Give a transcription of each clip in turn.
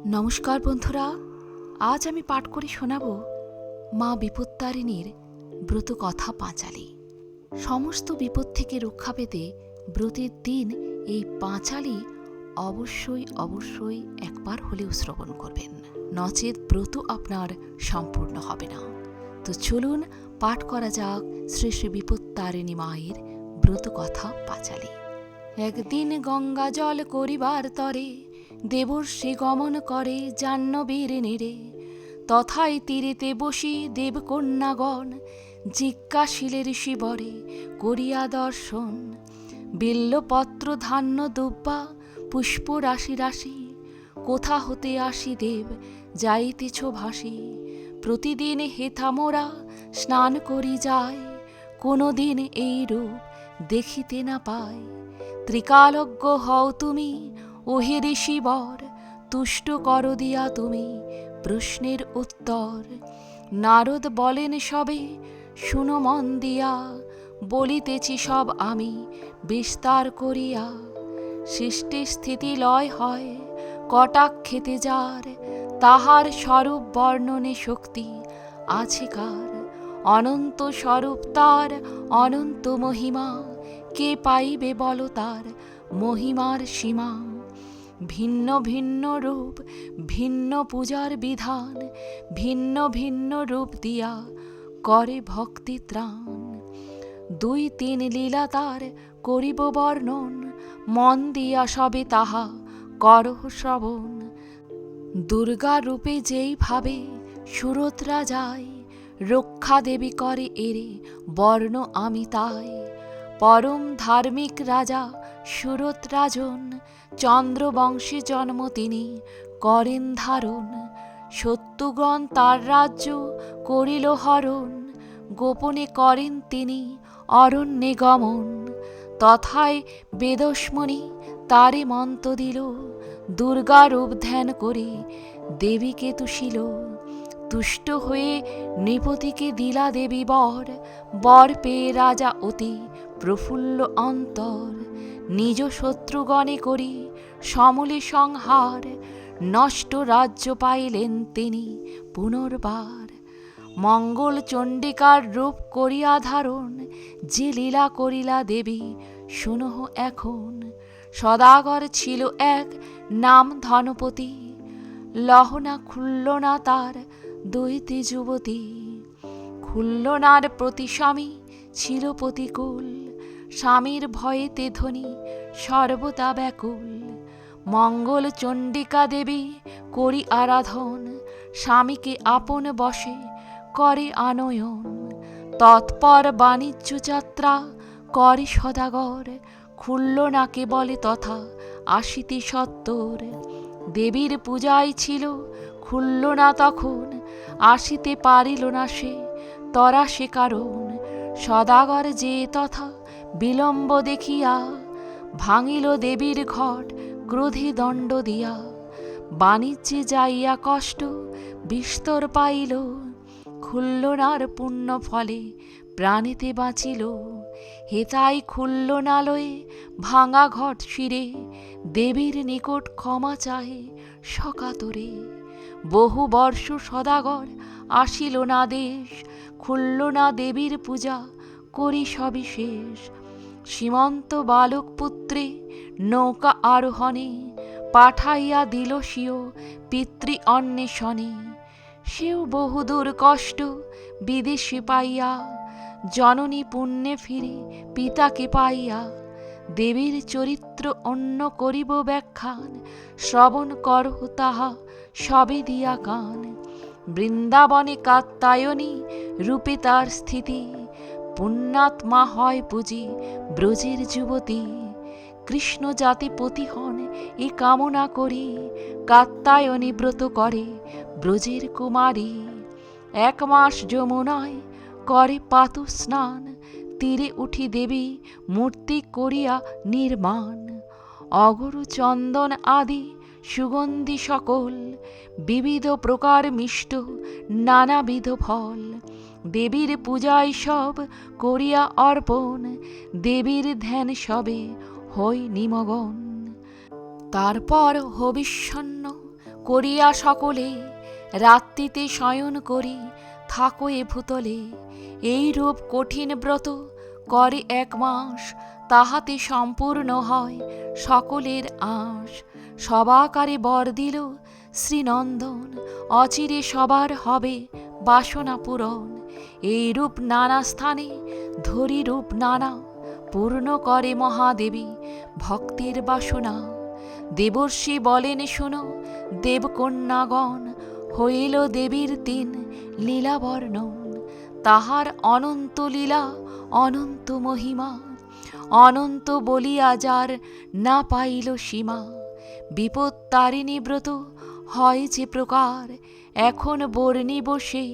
নমস্কার বন্ধুরা, আজ আমি পাঠ করে শোনাব মা বিপত্তারিণীর ব্রত কথা পাঁচালী। সমস্ত বিপদ থেকে রক্ষা পেতে ব্রতের দিন এই পাঁচালী অবশ্যই একবার হলেও শ্রবণ করবেন, নচেত ব্রত আপনার সম্পূর্ণ হবে না। তো চলুন পাঠ করা যাক শ্রী শ্রী বিপত্তারিণী মায়ের ব্রত কথা পাঁচালী। একদিন গঙ্গা জল করিবার তরে দেবর্ষি গমন করে জাহ্নবীর নেড়ে, তথায় তীরেতে বসি দেবকন্যাগণ জিজ্ঞাসিলের শিবরে করিয়া দর্শন। বিল্লপত্র ধান্য দুব্বা পুষ্প রাশি রাশি, কোথা হতে আসি দেব যাইতেছ ভাসি। প্রতিদিন হেথা মোরা স্নান করি যায়, কোনো দিন এই রূপ দেখিতে না পাই। ত্রিকালজ্ঞ হও তুমি ওহে ঋষিবর, তুষ্ট কর দিয়া তুমি প্রশ্নের উত্তর। নারদ বলেন সবে শুনো মন দিয়া, বলিতেছি সব আমি বিস্তার করিয়া। সৃষ্টি স্থিতি লয় হয় কটাক্ষেতে যার, তাহার স্বরূপ বর্ণনে শক্তি আছে কার। অনন্ত স্বরূপ তার অনন্ত মহিমা, কে পাইবে বল তার মহিমার সীমা। ভিন্ন ভিন্ন রূপ ভিন্ন পূজার বিধান, ভিন্ন ভিন্ন রূপ দিয়া করে ভক্তি ত্রাণ। দুই তিন লীলা তার করিব বর্ণন, মন দিয়া সবে তাহা করহ শ্রবণ। দুর্গা রূপে যেই ভাবে সুরতরা যায়, রক্ষা দেবী করে এরে বর্ণ আমি তাই। পরম ধার্মিক রাজা সুরত রাজন, চন্দ্রবংশে জন্ম তিনি করেন ধারণ। শত্রুগণ তার রাজ্য করিল হরণ, গোপনে করেন তিনি অরণ্যে গমন। তথায় বেদস্মণি তারে মন্ত্র দিল, দুর্গা রূপ ধ্যান করে দেবীকে তুষিল। তুষ্ট হয়ে নৃপতিকে দিলা দেবী বর, বর পেয়ে রাজা অতি প্রফুল্ল অন্তর। নিজ শত্রুগণে করি সমূলে সংহার, নষ্ট রাজ্য পাইলেন তিনি পুনর্বার। মঙ্গল চণ্ডিকার রূপ করিয়া ধারণ, যে লীলা করিলা দেবী শুনহ এখন। সদাগর ছিল এক নাম ধনপতি, লহনা খুলল না তার দৈতী যুবতী। খুল্লনার প্রতি স্বামী ছিল প্রতিকূল, স্বামীর ভয়েতে ধনী সর্বদা ব্যাকুল। মঙ্গল চণ্ডিকা দেবী করি আরাধন, স্বামীকে আপন বশে করে আনয়ন। তৎপর বাণিজ্য যাত্রা করে সদাগর, খুল্লনাকে বলে তথা আসিতে সত্তর। দেবীর পূজায় ছিল খুল্লনা তখন, আসিতে পারিল না সে তরা সে কারণ। সদাগর যে তথা বিলম্ব দেখিয়া, ভাঙিল দেবীর ঘট ক্রোধে দণ্ড দিয়া। বাণিজ্যে যাইয়া কষ্ট বিস্তর পাইল, খুল্লনার পুণ্য ফলে প্রাণেতে বাঁচিল। হেতাই খুল্লনালয়ে ভাঙা ঘট শিরে, দেবীর নিকট ক্ষমা চাহে সকাতরে। বহু বর্ষ সদাগর আসিল না দেশ, খুল্লনা দেবীর পূজা করি সবিশেষ। সীমন্ত বালক পুত্রে নৌকা আরোহণে, পাঠাইয়া দিল স্বীয় পিতৃ অন্বেষণে। সেও বহুদূর কষ্ট বিদেশে পাইয়া, জননী পুণ্যে ফিরে পিতাকে পাইয়া। দেবীর চরিত্র অন্য করিব ব্যাখ্যান, শ্রবণ করহ তাহা সবে দিয়া কান। বৃন্দাবনে কাত্যায়নী রূপে তার স্থিতি, পুণ্যাত্মা হয় পুজি ব্রজের যুবতী। কৃষ্ণ জাতি পতি হন এ কামনা করি, কাত্যায়নী ব্রত করে ব্রজের কুমারী। 1 মাস যমুনায় করে পাতু স্নান, তীরে উঠি দেবী মূর্তি করিয়া নির্মাণ। অগরু চন্দন আদি সুগন্ধি সকল, বিবিধ প্রকার মিষ্ট নানাবিধ ফল। দেবীর পূজায় সব করিয়া অর্পণ, দেবীর ধ্যান সবে হই নিমগন। তারপর হবিষ্যন্ন করিয়া সকলে রাত্রিতে শয়ন করি থাকো এ ভূতলে। এই রূপ কঠিন ব্রত করে 1 মাস, তাহাতে সম্পূর্ণ হয় সকলের আশ। সবাকারে বর দিল শ্রীনন্দন, অচিরে সবার হবে বাসনা পূরণ। এই রূপ নানা স্থানে ধরি রূপ নানা, পূর্ণ করে মহাদেবী ভক্তের বাসনা। দেবর্ষি বলেন শোনো দেবকন্যাগণ, হইল দেবীর 3 লীলা বর্ণন। তাহার অনন্ত লীলা অনন্ত মহিমা, অনন্ত বলিয়া যার না পাইল সীমা। বিপদ তারিণী ব্রত হয় যে প্রকার, এখন বর্ণিব সেই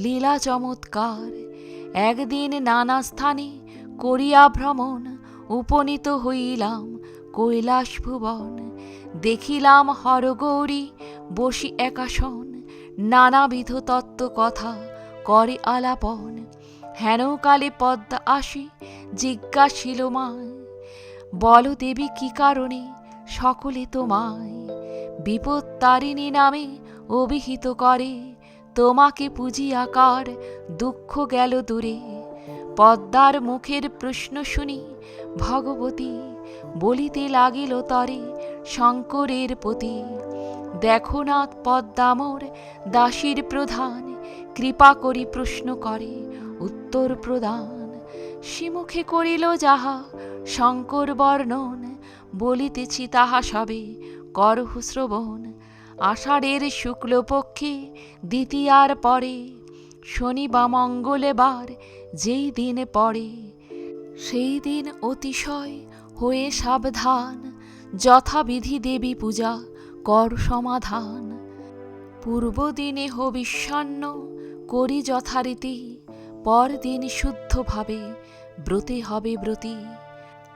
লীলা চমৎকার। একদিন নানা স্থানে করিয়া ভ্রমণ, উপনীত হইলাম কৈলাস ভুবন। দেখিলাম হরগৌরী বসি একাসন, নানাবিধ তত্ত্ব কথা করে আলাপন। হেনকালে পদ্মা আসি জিজ্ঞাসিল মায়, বল দেবী কি কারণে সকলে তোমায় বিপদ তারিণী নামে অভিহিত করে। তোমাকে পুজিয়া কার দুঃখ গেল দূরে। পদ্মার মুখের প্রশ্ন শুনি ভগবতী, বলিতে লাগিল তরে শঙ্করের পতি। দেখো নাথ পদ্মা মোর দাসীর প্রধান, কৃপা করি প্রশ্ন করে উত্তর প্রদান। শ্রীমুখে করিল যাহা শঙ্কর বর্ণন, বলিতেছি তাহা সবে করহ শ্রবণ। আষাঢ়ের শুক্লপক্ষে দ্বিতীয়ার পরে, শনি বা মঙ্গলবার যেই দিন পড়ে, সেই দিন অতিশয় হয়ে সাবধান। যথাবিধি দেবী পূজা কর সমাধান। পূর্বদিনে হবিষ্যান্ন করি যথারীতি, পরদিন শুদ্ধভাবে ব্রতে হবে ব্রতী।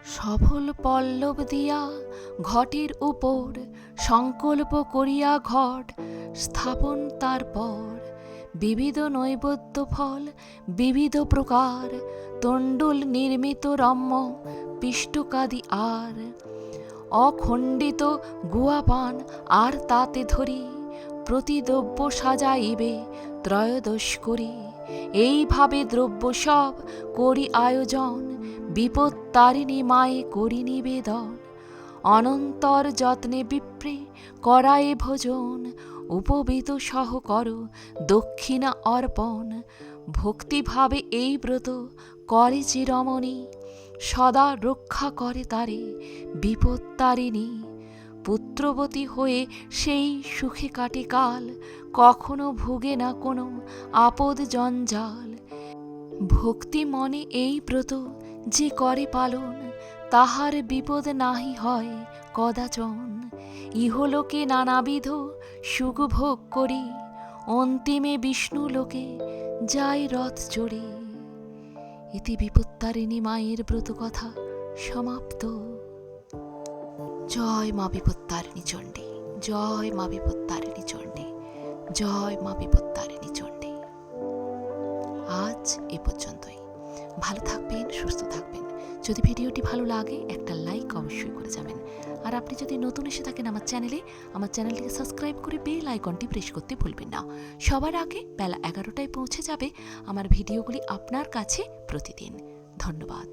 সফল পল্লব দিয়া ঘটের উপর, সংকল্প করিয়া ঘট স্থাপন। তারপর বিবিধ নৈবেদ্য ফল বিবিধ প্রকার, তণ্ডুল নির্মিত রম্য পিষ্টকাদি আর অখণ্ডিত গুয়াপান আর তাতে ধরি, প্রতিদ্রব্য সাজাইবে ত্রয়োদশ করি। এইভাবে দ্রব্য সব করি আয়োজন, বিপদ তারিণী মায়ে করি নিবেদন। অনন্তর যত্নে বিপ্রে করায়ে ভোজন, উপবিত সহ কর দক্ষিণা অর্পণ। ভক্তিভাবে এই ব্রত করে যে রমণী, সদা রক্ষা করে তারে বিপদ তারিণী। পুত্রবতী হয়ে সেই সুখে কাটে কাল, কখনো ভোগে না কোনো আপদ জঞ্জাল। ভক্তি মনে এই ব্রত যে করে পালন, তাহার বিপদ নাহি হয় কদাচন। ইহলোকে নানাবিধ সুখ ভোগ করি, অন্তিমে বিষ্ণু লোকে যায় রথ চড়ে। ইতি বিপত্তারিণী মায়ের ব্রত কথা সমাপ্ত। জয় মা বিপত্তারিণী চণ্ডী, জয় মা বিপত্তারিণী চণ্ডী, জয় মা বিপত্তারিণী চণ্ডী। আজ এ পর্যন্তই। ভালো থাকবেন, সুস্থ থাকবেন। যদি ভিডিওটি ভালো লাগে একটা লাইক অবশ্যই করে যাবেন। আর আপনি যদি নতুন এসে থাকেন আমার চ্যানেলটিকে সাবস্ক্রাইব করে বেল আইকনটি প্রেস করতে ভুলবেন না। সবার আগে বেলা 11টায় পৌঁছে যাবে আমার ভিডিওগুলি আপনার কাছে প্রতিদিন। ধন্যবাদ।